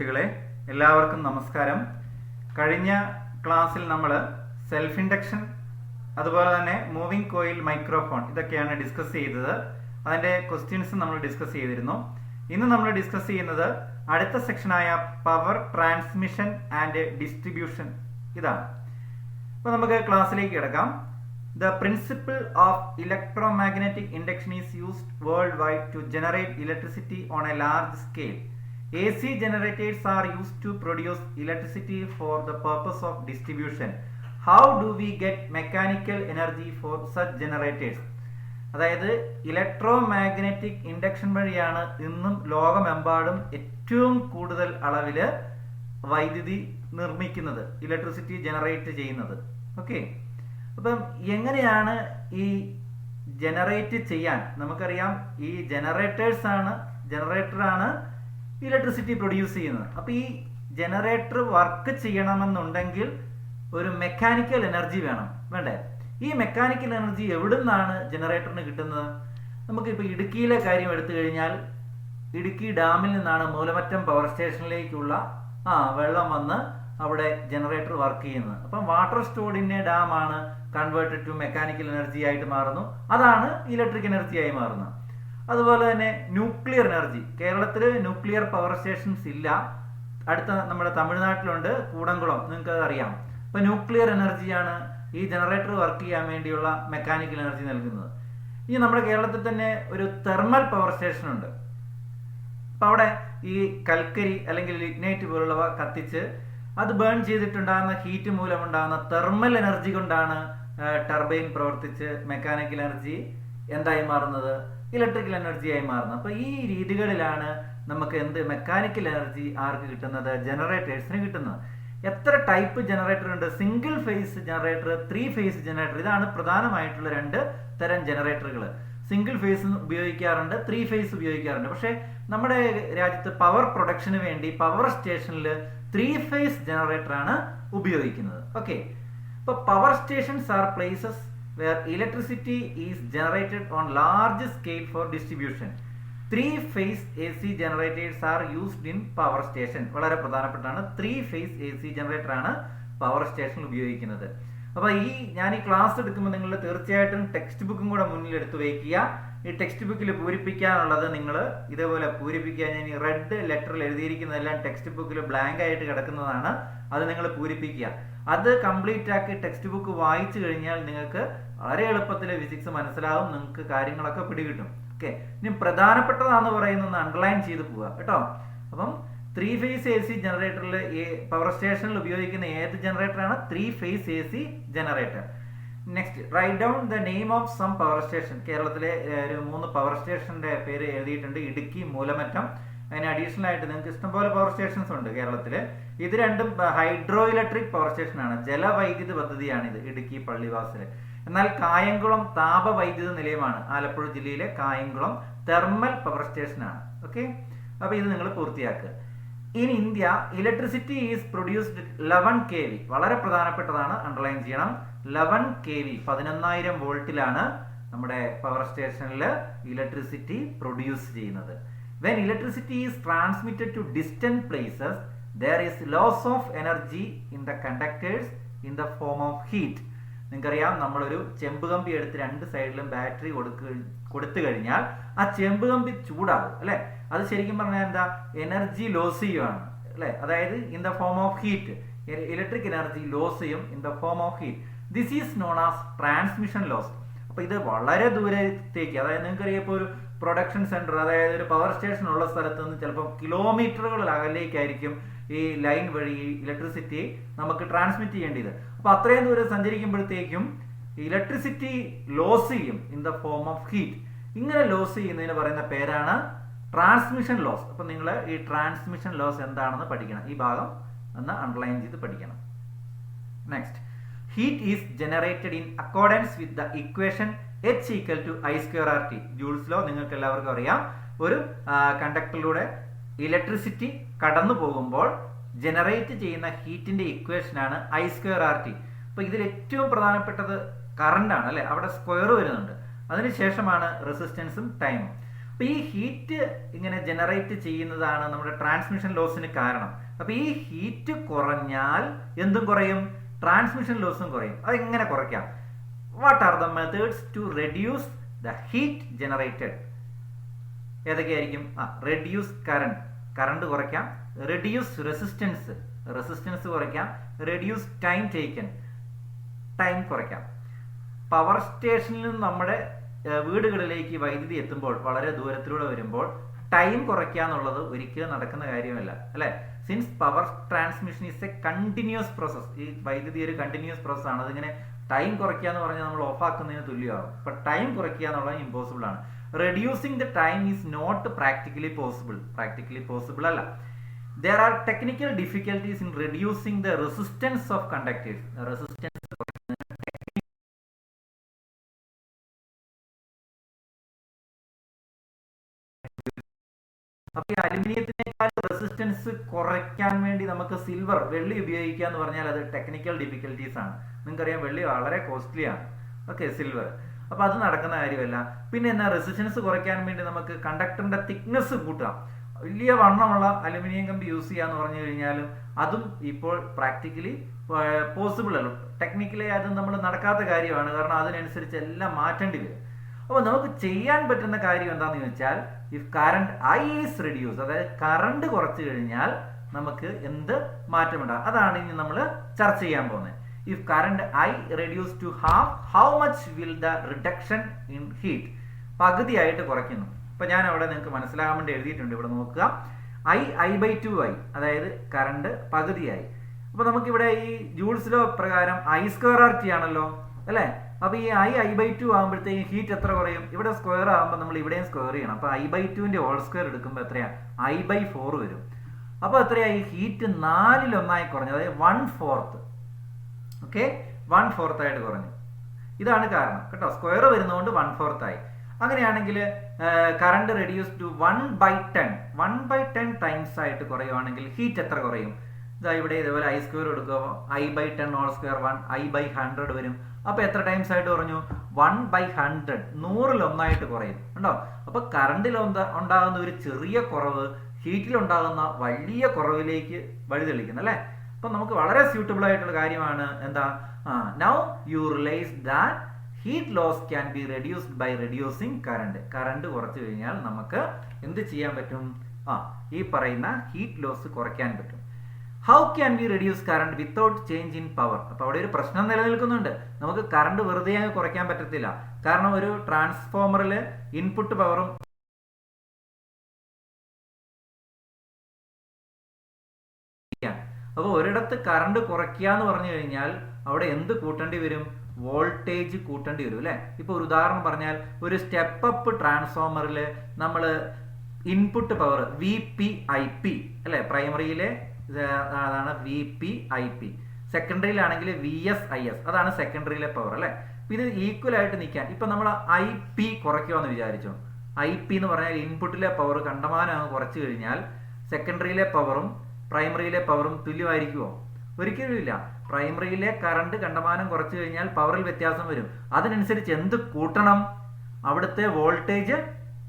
കുട്ടികളെ, എല്ലാവർക്കും നമസ്കാരം. കഴിഞ്ഞ ക്ലാസ്സിൽ നമ്മൾ സെൽഫ് ഇൻഡക്ഷൻ അതുപോലെ തന്നെ മൂവിംഗ് കോയിൽ മൈക്രോഫോൺ ഇതൊക്കെയാണ് ഡിസ്കസ് ചെയ്തത്. അതിൻ്റെ ക്വസ്റ്റ്യൻസ് നമ്മൾ ഡിസ്കസ് ചെയ്തിരുന്നു. ഇന്ന് നമ്മൾ ഡിസ്കസ് ചെയ്യുന്നത് അടുത്ത സെക്ഷനായ പവർ ട്രാൻസ്മിഷൻ ആൻഡ് ഡിസ്ട്രിബ്യൂഷൻ ഇതാണ്. അപ്പോൾ നമുക്ക് ക്ലാസ്സിലേക്ക് കിടക്കാം. The principle of electromagnetic induction is used worldwide to generate electricity on a large scale. AC generators are used to produce electricity for the purpose of distribution. How do we get mechanical energy for such generators? അതായത് electromagnetic induction വഴിയാണ് ഇന്നും ലോകമെമ്പാടും ഏറ്റവും കൂടുതൽ അളവിൽ വൈദ്യുതി നിർമ്മിക്കുന്നത്, electricity generate ചെയ്യുന്നത്. ഓക്കെ, അപ്പം എങ്ങനെയാണ് ഈ ജനറേറ്റ് ചെയ്യാൻ? നമുക്കറിയാം, ഈ ജനറേറ്ററാണ് ഇലക്ട്രിസിറ്റി പ്രൊഡ്യൂസ് ചെയ്യുന്നത്. അപ്പോൾ ഈ ജനറേറ്റർ വർക്ക് ചെയ്യണമെന്നുണ്ടെങ്കിൽ ഒരു മെക്കാനിക്കൽ എനർജി വേണ്ടേ? ഈ മെക്കാനിക്കൽ എനർജി എവിടെ നിന്നാണ് ജനറേറ്ററിന് കിട്ടുന്നത്? നമുക്കിപ്പോൾ ഇടുക്കിയിലെ കാര്യം എടുത്തു കഴിഞ്ഞാൽ, ഇടുക്കി ഡാമിൽ നിന്നാണ് മൂലമറ്റം പവർ സ്റ്റേഷനിലേക്കുള്ള വെള്ളം വന്ന് അവിടെ ജനറേറ്റർ വർക്ക് ചെയ്യുന്നത്. അപ്പം water stored in A dam ആണ് കൺവേർട്ടഡ് ടു മെക്കാനിക്കൽ എനർജി ആയിട്ട് മാറുന്നു. അതാണ് ഇലക്ട്രിക് എനർജി ആയി മാറുന്നത്. അതുപോലെ തന്നെ ന്യൂക്ലിയർ എനർജി. കേരളത്തിൽ ന്യൂക്ലിയർ പവർ സ്റ്റേഷൻസ് ഇല്ല. അടുത്ത നമ്മുടെ തമിഴ്നാട്ടിലുണ്ട്, കൂടംകുളം, നിങ്ങൾക്ക് അത് അറിയാം. അപ്പൊ ന്യൂക്ലിയർ എനർജിയാണ് ഈ ജനറേറ്റർ വർക്ക് ചെയ്യാൻ വേണ്ടിയുള്ള മെക്കാനിക്കൽ എനർജി നൽകുന്നത്. ഇനി നമ്മുടെ കേരളത്തിൽ തന്നെ ഒരു തെർമൽ പവർ സ്റ്റേഷൻ ഉണ്ട്. അപ്പൊ അവിടെ ഈ കൽക്കരി അല്ലെങ്കിൽ ലിഗ്നൈറ്റ് പോലുള്ളവ കത്തിച്ച് അത് ബേൺ ചെയ്തിട്ടുണ്ടാകുന്ന ഹീറ്റ് മൂലമുണ്ടാകുന്ന തെർമൽ എനർജി കൊണ്ടാണ് ടർബൈൻ പ്രവർത്തിച്ച് മെക്കാനിക്കൽ എനർജി എന്തായി മാറുന്നത്? ഇലക്ട്രിക്കൽ എനർജി ആയി മാറുന്നത്. അപ്പോൾ ഈ രീതികളിലാണ് നമുക്ക് മെക്കാനിക്കൽ എനർജി ആർക്ക് കിട്ടുന്നത്? ജനറേറ്റേഴ്സിന് കിട്ടുന്നത്. എത്ര ടൈപ്പ് ജനറേറ്റർ ഉണ്ട്? Single phase generator, 3 phase generator. ഇതാണ് പ്രധാനമായിട്ടുള്ള 2 തരം ജനറേറ്ററുകൾ. സിംഗിൾ ഫേസ് ഉപയോഗിക്കാറുണ്ട്, 3 ഫേസ് ഉപയോഗിക്കാറുണ്ട്. പക്ഷേ നമ്മുടെ രാജ്യത്ത് പവർ പ്രൊഡക്ഷന് വേണ്ടി പവർ സ്റ്റേഷനിൽ 3 ഫേസ് ജനറേറ്റർ ആണ് ഉപയോഗിക്കുന്നത്. ഓക്കെ, ഇപ്പോൾ power stations are places where electricity is generated on large scale for distribution. 3 phase AC generators are used in power station. വളരെ പ്രധാനപ്പെട്ടാണ്. 3 phase AC generator ആണ് പവർ സ്റ്റേഷനിൽ ഉപയോഗിക്കുന്നത്. അപ്പോൾ ഞാൻ ഈ ക്ലാസ് എടുക്കുമ്പോൾ നിങ്ങൾ തീർച്ചയായിട്ടും ടെക്സ്റ്റ് ബുക്കും കൂടെ മുന്നിൽ എടുത്ത് വയ്ക്കുക. ഈ ടെക്സ്റ്റ് ബുക്കിൽ പൂരിപ്പിക്കാനുള്ളത് നിങ്ങൾ ഇതേപോലെ പൂരിപ്പിക്കുക. ഞാൻ ഈ റെഡ് ലെറ്ററിൽ എഴുതിയിരിക്കുന്നതെല്ലാം ടെക്സ്റ്റ് ബുക്കിൽ ബ്ലാങ്ക് ആയിട്ട് കിടക്കുന്നതാണ്. അത് നിങ്ങൾ പൂരിപ്പിക്കുക. അത് കംപ്ലീറ്റ് ആക്കി ടെക്സ്റ്റ് ബുക്ക് വായിച്ചു കഴിഞ്ഞാൽ നിങ്ങൾക്ക് വളരെ എളുപ്പത്തിൽ ഫിസിക്സ് മനസ്സിലാവും, നിങ്ങൾക്ക് കാര്യങ്ങളൊക്കെ പിടികിട്ടും. ഓക്കെ, ഇനി പ്രധാനപ്പെട്ടതാണെന്ന് പറയുന്നത് അണ്ടർലൈൻ ചെയ്ത് പോവുക കേട്ടോ. അപ്പം 3 ഫേസ് AC ജനറേറ്ററിൽ പവർ സ്റ്റേഷനിൽ ഉപയോഗിക്കുന്ന ഏത് ജനറേറ്ററാണ്? 3 phase AC generator. Next, right down the name of some power station. കേരളത്തിലെ ഒരു 3 പവർ സ്റ്റേഷന്റെ പേര് എഴുതിയിട്ടുണ്ട്. ഇടുക്കി, മൂലമറ്റം. അതിന് അഡീഷണൽ ആയിട്ട് നിങ്ങൾക്ക് ഇഷ്ടംപോലെ പവർ സ്റ്റേഷൻസ് ഉണ്ട് കേരളത്തിൽ. ഇത് രണ്ടും ഹൈഡ്രോ ഇലക്ട്രിക് പവർ സ്റ്റേഷനാണ്, ജലവൈദ്യുത പദ്ധതിയാണ് ഇത്, ഇടുക്കി പള്ളിവാസൽ. എന്നാൽ കായംകുളം താപവൈദ്യുത നിലയമാണ്, ആലപ്പുഴ ജില്ലയിലെ കായംകുളം തെർമൽ പവർ സ്റ്റേഷനാണ്. ഓക്കെ, അപ്പൊ ഇത് നിങ്ങൾ പൂർത്തിയാക്കുക. In India electricity is produced 11 kV. വളരെ പ്രധാനപ്പെട്ടതാണ്, അണ്ടർലൈൻ ചെയ്യണം. 11 kV 11,000 വോൾട്ടിലാണ് നമ്മുടെ പവർ സ്റ്റേഷനിൽ ഇലക്ട്രിസിറ്റി പ്രൊഡ്യൂസ് ചെയ്യുന്നത്. When electricity is transmitted to distant places, there is loss of energy in the conductors in the form of heat. നിങ്ങൾക്കറിയാം, നമ്മളൊരു ചെമ്പ് കമ്പി എടുത്ത് 2 സൈഡിലും ബാറ്ററി കൊടുത്തു കഴിഞ്ഞാൽ ആ ചെമ്പ് കമ്പി ചൂടാകും അല്ലെ? അത് ശരിക്കും പറഞ്ഞാൽ എന്താ? എനർജി ലോസ് ചെയ്യുകയാണ് അല്ലെ? അതായത് in the form of heat. Electric energy loss ചെയ്യും in the form of heat. This is known as transmission loss. അപ്പൊ ഇത് വളരെ ദൂരത്തേക്ക്, അതായത് നിങ്ങൾക്കറിയാം, ഇപ്പോൾ ഒരു പ്രൊഡക്ഷൻ സെന്റർ, അതായത് ഒരു പവർ സ്റ്റേഷൻ ഉള്ള സ്ഥലത്ത് നിന്ന് ചിലപ്പോൾ കിലോമീറ്ററുകൾ അകലേക്കായിരിക്കും ഈ ലൈൻ വഴി ഇലക്ട്രിസിറ്റി നമുക്ക് ട്രാൻസ്മിറ്റ് ചെയ്യേണ്ടത്. അപ്പൊ അത്രയും ദൂരം സഞ്ചരിക്കുമ്പോഴത്തേക്കും ഇലക്ട്രിസിറ്റി ലോസ് ചെയ്യും in the form of heat. ഇങ്ങനെ ലോസ് ചെയ്യുന്നതിന് പറയുന്ന പേരാണ് ട്രാൻസ്മിഷൻ ലോസ്. അപ്പൊ നിങ്ങൾ ഈ ട്രാൻസ്മിഷൻ ലോസ് എന്താണെന്ന് പഠിക്കണം. ഈ ഭാഗം ഒന്ന് അണ്ടർലൈൻ ചെയ്ത് പഠിക്കണം. Next, heat is generated in accordance with the equation H equal to I square RT. Joule's law നിങ്ങൾക്ക് എല്ലാവർക്കും അറിയാം. ഒരു കണ്ടക്ടറിലൂടെ ഇലക്ട്രിസിറ്റി കടന്നു പോകുമ്പോൾ ജനറേറ്റ് ചെയ്യുന്ന ഹീറ്റിന്റെ ഇക്വേഷൻ ആണ് I square RT. അപ്പൊ ഇതിൽ ഏറ്റവും പ്രധാനപ്പെട്ടത് കറണ്ട് ആണ് അല്ലെ? അവിടെ സ്ക്വയർ വരുന്നുണ്ട്. അതിനുശേഷമാണ് റെസിസ്റ്റൻസും ടൈമും. അപ്പൊ ഈ ഹീറ്റ് ഇങ്ങനെ ജനറേറ്റ് ചെയ്യുന്നതാണ് നമ്മുടെ ട്രാൻസ്മിഷൻ ലോസിന് കാരണം. അപ്പൊ ഈ ഹീറ്റ് കുറഞ്ഞാൽ എന്തും കുറയും, ട്രാൻസ്മിഷൻ ലോസും കുറയും. അത് എങ്ങനെ കുറയ്ക്കാം? What are the methods to reduce the heat generated? ഏതൊക്കെയായിരിക്കും? റെഡ്യൂസ് കറണ്ട് കുറയ്ക്കാം, റെഡ്യൂസ് റെസിസ്റ്റൻസ് കുറയ്ക്കാം, റെഡ്യൂസ് ടൈം ടേക്കൻ, ടൈം കുറയ്ക്കാം. പവർ സ്റ്റേഷനിൽ നിന്ന് നമ്മുടെ വീടുകളിലേക്ക് വൈദ്യുതി എത്തുമ്പോൾ, വളരെ ദൂരത്തിലൂടെ വരുമ്പോൾ ടൈം കുറയ്ക്കുക എന്നുള്ളത് ഒരിക്കലും നടക്കുന്ന കാര്യമല്ല, അല്ലെ? Since power transmission is A continuous process. ഈ വൈദ്യുതി ഒരു കണ്ടിന്യൂസ് പ്രോസസ് ആണ്. അതിങ്ങനെ ടൈം കുറയ്ക്കുക എന്ന് പറഞ്ഞാൽ നമ്മൾ ഓഫ് ആക്കുന്നതിന് തുല്യമാകും. അപ്പൊ ടൈം കുറയ്ക്കുക എന്നുള്ളത് ഇമ്പോസിബിൾ ആണ്. Reducing the time is not practically possible അല്ല. There are technical difficulties in reducing the resistance of conductors. അപ്പൊ ഈ അലുമിനിയത്തിനേക്കാൾ റെസിസ്റ്റൻസ് കുറയ്ക്കാൻ വേണ്ടി നമുക്ക് വെള്ളി ഉപയോഗിക്കുക എന്ന് പറഞ്ഞാൽ അത് ടെക്നിക്കൽ ഡിഫിക്കൽട്ടീസ് ആണ്. നിങ്ങൾക്കറിയാം, വെള്ളി വളരെ കോസ്റ്റ്ലി ആണ്. Okay, silver. അപ്പൊ അത് നടക്കുന്ന കാര്യമല്ല. പിന്നെ എന്നാ, റെസിസ്റ്റൻസ് കുറയ്ക്കാൻ വേണ്ടി നമുക്ക് കണ്ടക്ടറിന്റെ തിക്നെസ് കൂട്ടാം. വലിയ വണ്ണമുള്ള അലുമിനിയം കമ്പി യൂസ് ചെയ്യാന്ന് പറഞ്ഞു കഴിഞ്ഞാലും അതും ഇപ്പോൾ പ്രാക്ടിക്കലി പോസിബിൾ അല്ല. ടെക്നിക്കലി അത് നമ്മൾ നടക്കാത്ത കാര്യമാണ്. കാരണം അതിനനുസരിച്ച് എല്ലാം മാറ്റേണ്ടി വരും. അപ്പോൾ നമുക്ക് ചെയ്യാൻ പറ്റുന്ന കാര്യം എന്താണെന്ന് ചോദിച്ചാൽ, if current I is reduce, അതായത് കറണ്ട് കുറച്ചു കഴിഞ്ഞാൽ നമുക്ക് എന്ത് മാറ്റമുണ്ടാകും, അതാണ് ഇനി നമ്മൾ ചർച്ച ചെയ്യാൻ പോകുന്നത്. If current I reduce to half, how much will the reduction in heat? പകുതിയായിട്ട് കുറയ്ക്കുന്നു. അപ്പൊ ഞാൻ അവിടെ നിങ്ങൾക്ക് മനസ്സിലാകാൻ വേണ്ടി എഴുതിയിട്ടുണ്ട്. ഇവിടെ നോക്കുക, I/2 ആയി, അതായത് കറണ്ട് പകുതിയായി. അപ്പൊ നമുക്കിവിടെ ഈ ജൂൾസ് ലോ പ്രകാരം I²RT ആണല്ലോ, അല്ലെ? അപ്പൊ ഈ I/2 ആകുമ്പോഴത്തേക്കും ഹീറ്റ് എത്ര കുറയും? ഇവിടെ സ്ക്വയർ ആകുമ്പോൾ നമ്മൾ ഇവിടെയും സ്ക്വയർ ചെയ്യണം. അപ്പൊ I/2ന്റെ ഹോൾ സ്ക്വയർ എടുക്കുമ്പോൾ എത്രയാ? I/4 വരും. അപ്പൊ എത്രയായി? ഹീറ്റ് 4/1 കുറഞ്ഞു, അതായത് 1/4. ഓക്കെ, 1/4 ആയിട്ട് കുറഞ്ഞു. ഇതാണ് കാരണം കേട്ടോ. സ്ക്വയർ വരുന്നതുകൊണ്ട് 1/4 ആയി. അങ്ങനെയാണെങ്കിൽ കറണ്ട് റെഡ്യൂസ് ടു 1/10 ടൈംസ് ആയിട്ട് കുറയുവാണെങ്കിൽ ഹീറ്റ് എത്ര കുറയും? ഇതാ ഇവിടെ ഇതേപോലെ I² എടുക്കുമ്പോൾ I/10 ഹോൾ സ്ക്വയർ 1, I/100 വരും. അപ്പൊ എത്ര ടൈംസ് ആയിട്ട് കുറഞ്ഞു? 1/100, 100/1 കുറയും. ഉണ്ടോ? അപ്പൊ കറണ്ടിൽ ഉണ്ടാകുന്ന ഒരു ചെറിയ കുറവ് ഹീറ്റിൽ ഉണ്ടാകുന്ന വലിയ കുറവിലേക്ക് വഴിതെളിക്കുന്നു, അല്ലെ? അപ്പൊ നമുക്ക് വളരെ സ്യൂട്ടബിൾ ആയിട്ടുള്ള കാര്യമാണ് എന്താ? Now you realise that heat loss can be reduced by reducing current. Current കുറച്ചു കഴിഞ്ഞാൽ നമുക്ക് എന്ത് ചെയ്യാൻ പറ്റും? ഈ പറയുന്ന ഹീറ്റ് ലോസ് കുറയ്ക്കാൻ പറ്റും. How can be reduce current without change in power? അപ്പൊ അവിടെ ഒരു പ്രശ്നം നിലനിൽക്കുന്നുണ്ട്. നമുക്ക് കറണ്ട് വെറുതെ കുറയ്ക്കാൻ പറ്റത്തില്ല. കാരണം ഒരു ട്രാൻസ്ഫോമറിൽ ഇൻപുട്ട് പവറും അപ്പോൾ ഒരിടത്ത് കറണ്ട് കുറയ്ക്കുക എന്ന് പറഞ്ഞു കഴിഞ്ഞാൽ അവിടെ എന്ത് കൂട്ടേണ്ടി വരും? വോൾട്ടേജ് കൂട്ടേണ്ടി വരും, അല്ലെ? ഇപ്പൊ ഒരു ഉദാഹരണം പറഞ്ഞാൽ, ഒരു സ്റ്റെപ്പ് അപ്പ് ട്രാൻസ്ഫോമറിൽ നമ്മൾ ഇൻപുട്ട് പവർ VP/IP, അല്ലെ? പ്രൈമറിയിലെ അതാണ് VP/IP, സെക്കൻഡറിയിലാണെങ്കിൽ VS/IS, അതാണ് സെക്കൻഡറിയിലെ പവർ, അല്ലെ? ഇത് ഈക്വൽ ആയിട്ട് നിൽക്കാൻ ഇപ്പൊ നമ്മൾ IP കുറയ്ക്കുമെന്ന് വിചാരിച്ചു. IP എന്ന് പറഞ്ഞാൽ ഇൻപുട്ടിലെ പവർ കണ്ടമാനം കുറച്ചു കഴിഞ്ഞാൽ സെക്കൻഡറിയിലെ പവറും പ്രൈമറിയിലെ പവറും തുല്യമായിരിക്കുമോ? ഒരിക്കലും ഇല്ല. പ്രൈമറിയിലെ കറണ്ട് കണ്ടമാനം കുറച്ചു കഴിഞ്ഞാൽ പവറിൽ വ്യത്യാസം വരും. അതിനനുസരിച്ച് എന്ത് കൂട്ടണം? അവിടുത്തെ വോൾട്ടേജ്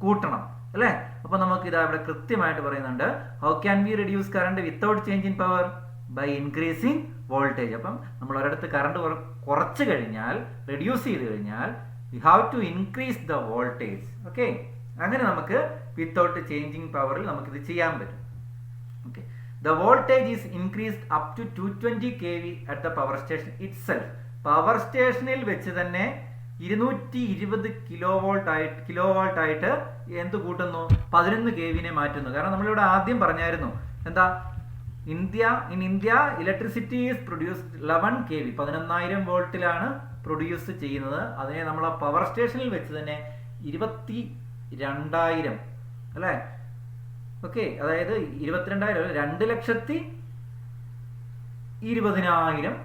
കൂട്ടണം, അല്ലെ? അപ്പൊ നമുക്ക് ഇതാ ഇവിടെ കൃത്യമായിട്ട് പറയുന്നുണ്ട്, how can we reduce current without change in power? By increasing voltage. അപ്പം നമ്മൾ ഒരിടത്ത് കറണ്ട് കുറച്ചു കഴിഞ്ഞാൽ, റെഡ്യൂസ് ചെയ്ത് കഴിഞ്ഞാൽ, we have to increase the voltage. Okay, അങ്ങനെ നമുക്ക് വിത്തൗട്ട് ചേഞ്ചിങ് പവറിൽ നമുക്കിത് ചെയ്യാൻ പറ്റും. Okay, the voltage is increased up to 220 kV at the power station itself. Power സ്റ്റേഷനിൽ വെച്ച് തന്നെ 220 കിലോവാൾട്ട് ആയിട്ട് എന്ത് കൂട്ടുന്നു? 11 kV മാറ്റുന്നു. കാരണം നമ്മളിവിടെ ആദ്യം പറഞ്ഞായിരുന്നു എന്താ? In India electricity is produced 11 kV, 11,000 വോൾട്ടിലാണ് പ്രൊഡ്യൂസ് ചെയ്യുന്നത്. അതിനെ നമ്മൾ ആ പവർ സ്റ്റേഷനിൽ വെച്ച് തന്നെ 22,000, അല്ലെ? ഓക്കെ, അതായത് 22,000, 2,20,000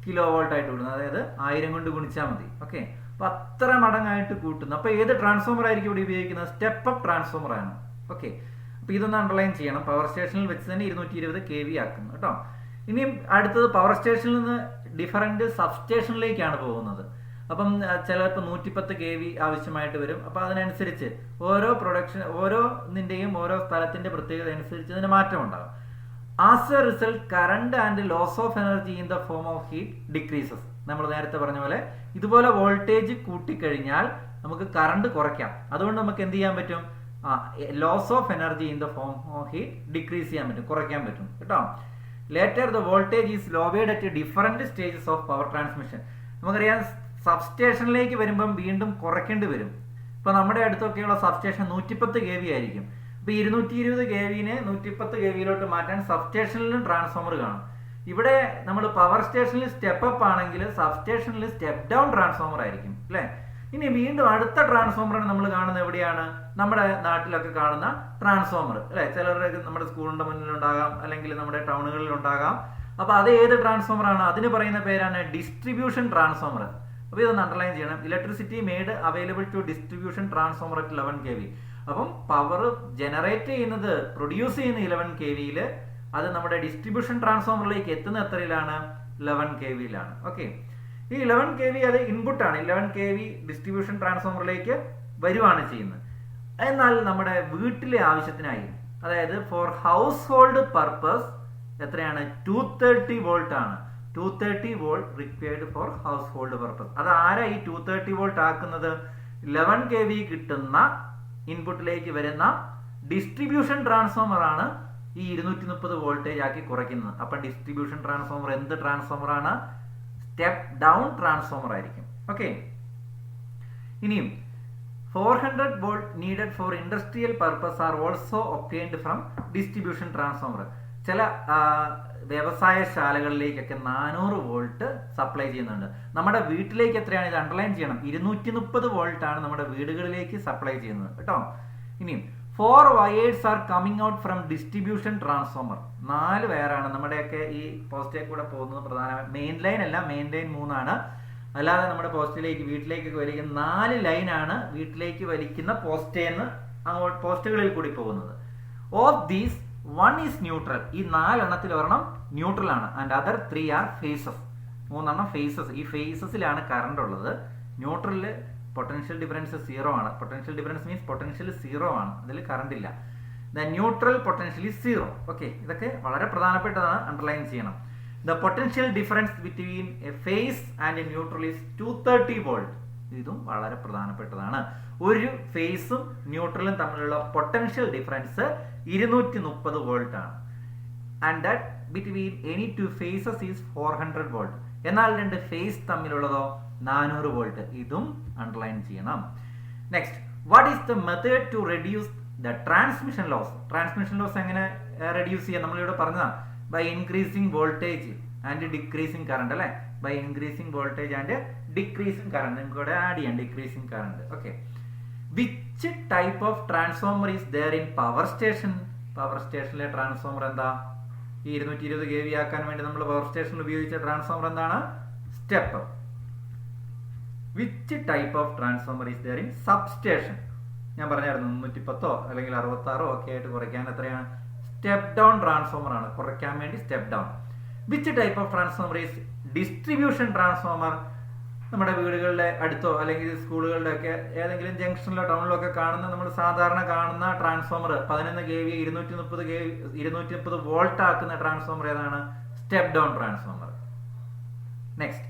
കിലോവാൾട്ട് ആയിട്ട് കൂട്ടുന്നു. അതായത് 1000 കൊണ്ട് ഗുണിച്ചാൽ മതി. ഓക്കെ, അപ്പൊ അത്ര മടങ്ങായിട്ട് കൂട്ടുന്നു. അപ്പൊ ഏത് ട്രാൻസ്ഫോമർ ആയിരിക്കും ഇവിടെ ഉപയോഗിക്കുന്നത്? സ്റ്റെപ്പ് അപ്പ് ട്രാൻസ്ഫോമർ ആണ്. ഓക്കെ, അപ്പൊ ഇതൊന്ന് അണ്ടർലൈൻ ചെയ്യണം. പവർ സ്റ്റേഷനിൽ വെച്ച് തന്നെ 220 kV ആക്കുന്നു കേട്ടോ. ഇനിയും അടുത്തത് പവർ സ്റ്റേഷനിൽ നിന്ന് ഡിഫറൻറ്റ് സബ് സ്റ്റേഷനിലേക്കാണ് പോകുന്നത്. അപ്പം ചിലപ്പോൾ 110 kV ആവശ്യമായിട്ട് വരും. അപ്പോൾ അതിനനുസരിച്ച് ഓരോന്നിൻ്റെയും ഓരോ സ്ഥലത്തിൻ്റെ പ്രത്യേകത അനുസരിച്ച് ഇതിന് മാറ്റം ഉണ്ടാകും. As a result current and loss of energy in the form of heat decreases. നമ്മൾ നേരത്തെ പറഞ്ഞ പോലെ ഇതുപോലെ വോൾട്ടേജ് കൂട്ടിക്കഴിഞ്ഞാൽ നമുക്ക് കറണ്ട് കുറയ്ക്കാം. അതുകൊണ്ട് നമുക്ക് എന്ത് ചെയ്യാൻ പറ്റും? Loss of energy in the form of heat decrease ചെയ്യാൻ പറ്റും, കുറയ്ക്കാൻ പറ്റും കേട്ടോ. Later the voltage is lowered at different stages of power transmission. നമുക്കറിയാം സബ്സ്റ്റേഷനിലേക്ക് വരുമ്പം വീണ്ടും കുറയ്ക്കേണ്ടി വരും. ഇപ്പൊ നമ്മുടെ അടുത്തൊക്കെയുള്ള സബ്സ്റ്റേഷൻ 110 kV ആയിരിക്കും. ഇപ്പൊ 220 kVനെ 110 kVയിലോട്ട് മാറ്റാൻ സബ്സ്റ്റേഷനിലും ട്രാൻസ്ഫോമർ കാണും. ഇവിടെ നമ്മൾ പവർ സ്റ്റേഷനിൽ സ്റ്റെപ്പ് അപ്പ് ആണെങ്കിൽ സബ്സ്റ്റേഷനിൽ സ്റ്റെപ്പ് ഡൗൺ ട്രാൻസ്ഫോമർ ആയിരിക്കും അല്ലെ. ഇനി വീണ്ടും അടുത്ത ട്രാൻസ്ഫോമറാണ് നമ്മൾ കാണുന്നത് എവിടെയാണ്? നമ്മുടെ നാട്ടിലൊക്കെ കാണുന്ന ട്രാൻസ്ഫോമർ അല്ലെ. ചിലരുടെ നമ്മുടെ സ്കൂളിന്റെ മുന്നിലുണ്ടാകാം, അല്ലെങ്കിൽ നമ്മുടെ ടൗണുകളിൽ ഉണ്ടാകാം. അപ്പൊ അത് ഏത് ട്രാൻസ്ഫോമർ ആണ്? അതിന് പറയുന്ന പേരാണ് ഡിസ്ട്രിബ്യൂഷൻ ട്രാൻസ്ഫോമർ. അപ്പൊ ഇതൊന്ന് അണ്ടർലൈൻ ചെയ്യണം. Electricity made available to distribution transformer at 11 kV. അപ്പം പവർ ജനറേറ്റ് ചെയ്യുന്നത്, പ്രൊഡ്യൂസ് ചെയ്യുന്ന 11 kVയിൽ അത് നമ്മുടെ ഡിസ്ട്രിബ്യൂഷൻ ട്രാൻസ്ഫോമറിലേക്ക് എത്തുന്ന എത്രയിലാണ്? 11 kVയിലാണ്. ഓക്കെ, ഈ 11 kV അത് ഇൻപുട്ടാണ്. 11 kV ഡിസ്ട്രിബ്യൂഷൻ ട്രാൻസ്ഫോമറിലേക്ക് വരുവാണ് ചെയ്യുന്നത്. എന്നാൽ നമ്മുടെ വീട്ടിലെ ആവശ്യത്തിനായി, അതായത് ഫോർ ഹൗസ് ഹോൾഡ് പർപ്പസ് എത്രയാണ്? 230 വോൾട്ട് ആണ്. 230 volt required for house hold purpose. അത് ആരാ ഈ 230 വോൾട്ട് ആക്കുന്നത്? 11 kV കിട്ടുന്ന ഇൻപുട്ടിലേക്ക് വരുന്ന ഡിസ്ട്രിബ്യൂഷൻ ട്രാൻസ്ഫോമർ ആണ് ഈ 230 വോൾട്ടേജ് ആക്കി കുറയ്ക്കുന്നത്. അപ്പൊ ഡിസ്ട്രിബ്യൂഷൻ ട്രാൻസ്ഫോമർ എന്ത് ട്രാൻസ്ഫോമർ ആണ്? സ്റ്റെപ്പ് ഡൗൺ ട്രാൻസ്ഫോമർ ആയിരിക്കും. ഓക്കെ, ഇനിയും 400 volt needed for industrial purpose are also obtained from distribution transformer. ചില വ്യവസായശാലകളിലേക്കൊക്കെ 400 വോൾട്ട് സപ്ലൈ ചെയ്യുന്നുണ്ട്. നമ്മുടെ വീട്ടിലേക്ക് എത്രയാണ്? ഇത് അണ്ടർലൈൻ ചെയ്യണം. 230 വോൾട്ട് ആണ് നമ്മുടെ വീടുകളിലേക്ക് സപ്ലൈ ചെയ്യുന്നത് കേട്ടോ. ഇനിയും 4 wires are coming out from distribution transformer. 4 വയറാണ് നമ്മുടെയൊക്കെ ഈ പോസ്റ്റിലേക്ക് കൂടെ പോകുന്നത്. പ്രധാനമായും മെയിൻ ലൈൻ അല്ല, മെയിൻ ലൈൻ 3 ആണ്. അല്ലാതെ നമ്മുടെ പോസ്റ്റിലേക്ക് വീട്ടിലേക്കൊക്കെ വലിക്കുന്ന 4 ലൈനാണ് വീട്ടിലേക്ക് വലിക്കുന്ന പോസ്റ്റേന്ന് അങ്ങോട്ട് പോസ്റ്റുകളിൽ കൂടി പോകുന്നത്. Of these 1 is neutral. ഈ 4 എണ്ണത്തിൽ ഒരെണ്ണം ന്യൂട്രൽ ആണ്. And other 3 R faces. 3 എണ്ണം ഫേസസ്. ഈ ഫേസസിലാണ് കറണ്ട് ഉള്ളത്. ന്യൂട്രലില് പൊട്ടൻഷ്യൽ ഡിഫറൻസ് 0 ആണ്. പൊട്ടൻഷ്യൽ ഡിഫറൻസ് മീൻസ് പൊട്ടൻഷ്യൽ 0 ആണ്, അതിൽ കറണ്ട് ഇല്ല. The neutral potential is 0. Okay, ഇതൊക്കെ വളരെ പ്രധാനപ്പെട്ടതാണ്, അണ്ടർലൈൻ ചെയ്യണം. The potential difference between a phase and a neutral is 230 volt. ഇതും വളരെ പ്രധാനപ്പെട്ടതാണ്. ഒരു ഫേസും ന്യൂട്രലും തമ്മിലുള്ള പൊട്ടൻഷ്യൽ ഡിഫറൻസ് 230 വോൾട്ട് ആണ്. And that between any 2 phases is 400 volt. എന്നാൽ 2 ഫേസ് തമ്മിലുള്ളതോ 400 വോൾട്ട്. ഇതും അണ്ടർലൈൻ ചെയ്യണം. Next, what is the method to reduce the transmission loss? Transmission loss എങ്ങനെ റെഡ്യൂസ് ചെയ്യാം? നമ്മളിവിടെ പറഞ്ഞതാണ് by increasing voltage and decreasing current അല്ലെ. By increasing voltage and decreasing current. നിങ്ങൾക്ക് ഇവിടെ ആഡ് ചെയ്യാം decreasing current. Okay, which type of transformer is there in power station? Power സ്റ്റേഷനിലെ transformer എന്താ? ഈ 220 kV ആക്കാൻ വേണ്ടി നമ്മൾ പവർ സ്റ്റേഷനിൽ ഉപയോഗിച്ച ട്രാൻസ്ഫോമർ എന്താണ്? Step. Which type of transformer is there in substation? ഞാൻ പറഞ്ഞായിരുന്നു 310 അല്ലെങ്കിൽ 66 ഒക്കെ ആയിട്ട് കുറയ്ക്കാൻ എത്രയാണ്? സ്റ്റെപ്പ് ഡൗൺ ട്രാൻസ്ഫോമർ ആണ്, കുറയ്ക്കാൻ വേണ്ടി step down. Which type of transformer is distribution transformer? നമ്മുടെ വീടുകളുടെ അടുത്തോ അല്ലെങ്കിൽ സ്കൂളുകളുടെ ഒക്കെ ഏതെങ്കിലും ജംഗ്ഷനിലോ ടൗണിലോ ഒക്കെ കാണുന്ന, നമ്മൾ സാധാരണ കാണുന്ന ട്രാൻസ്ഫോമർ 11 kV 230 വോൾട്ട് ആക്കുന്ന ട്രാൻസ്ഫോമർ ഏതാണ്? Step down transformer. Next,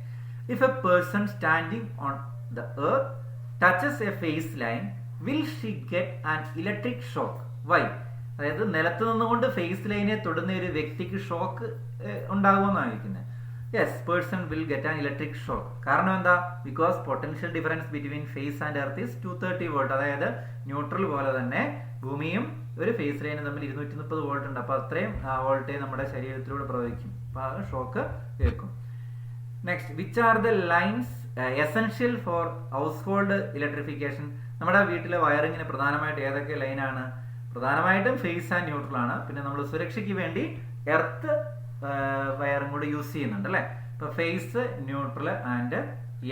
if a person standing on the earth touches a phase line will she get an electric shock? Why? അതായത് നിലത്ത് നിന്നുകൊണ്ട് ഫേസ് ലൈനെ തൊടുന്ന ഒരു വ്യക്തിക്ക് ഷോക്ക് ഉണ്ടാകുമെന്നായിരിക്കുന്നത്. Yes, person will get an electric shock. കാരണം എന്താ? Because potential difference between phase and earth is 230 volt. അതായത് ന്യൂട്രൽ പോലെ തന്നെ ഭൂമിയും ഒരു ഫേസ് ലൈനും തമ്മിൽ 230 വോൾട്ട് ഉണ്ട്. അപ്പൊ അത്രയും വോൾട്ടേജ് നമ്മുടെ ശരീരത്തിലൂടെ പ്രവഹിക്കും. അപ്പൊ ആ ഷോക്ക് കേൾക്കും. Next, which are the lines essential for house hold electrification? നമ്മുടെ വീട്ടിലെ വയറിങ്ങിന് പ്രധാനമായിട്ട് ഏതൊക്കെ ലൈനാണ്? പ്രധാനമായിട്ടും ഫേസ് ആൻഡ് ന്യൂട്രൽ ആണ്. പിന്നെ നമ്മൾ സുരക്ഷയ്ക്ക് വേണ്ടി എർത്ത് വയറും കൂടി യൂസ് ചെയ്യുന്നുണ്ട് അല്ലെ. ഇപ്പൊ ഫേസ്, ന്യൂട്രൽ ആൻഡ്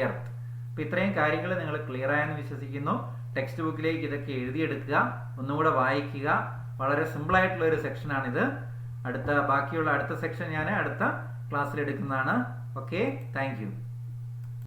എർത്ത്. അപ്പൊ ഇത്രയും കാര്യങ്ങൾ നിങ്ങൾ ക്ലിയർ ആയെന്ന് വിശ്വസിക്കുന്നു. ടെക്സ്റ്റ് ബുക്കിലേക്ക് ഇതൊക്കെ എഴുതിയെടുക്കുക, ഒന്നുകൂടെ വായിക്കുക. വളരെ സിമ്പിൾ ആയിട്ടുള്ള ഒരു സെക്ഷനാണിത്. ബാക്കിയുള്ള അടുത്ത സെക്ഷൻ ഞാൻ അടുത്ത ക്ലാസ്സിൽ എടുക്കുന്നതാണ്. Okay, thank you.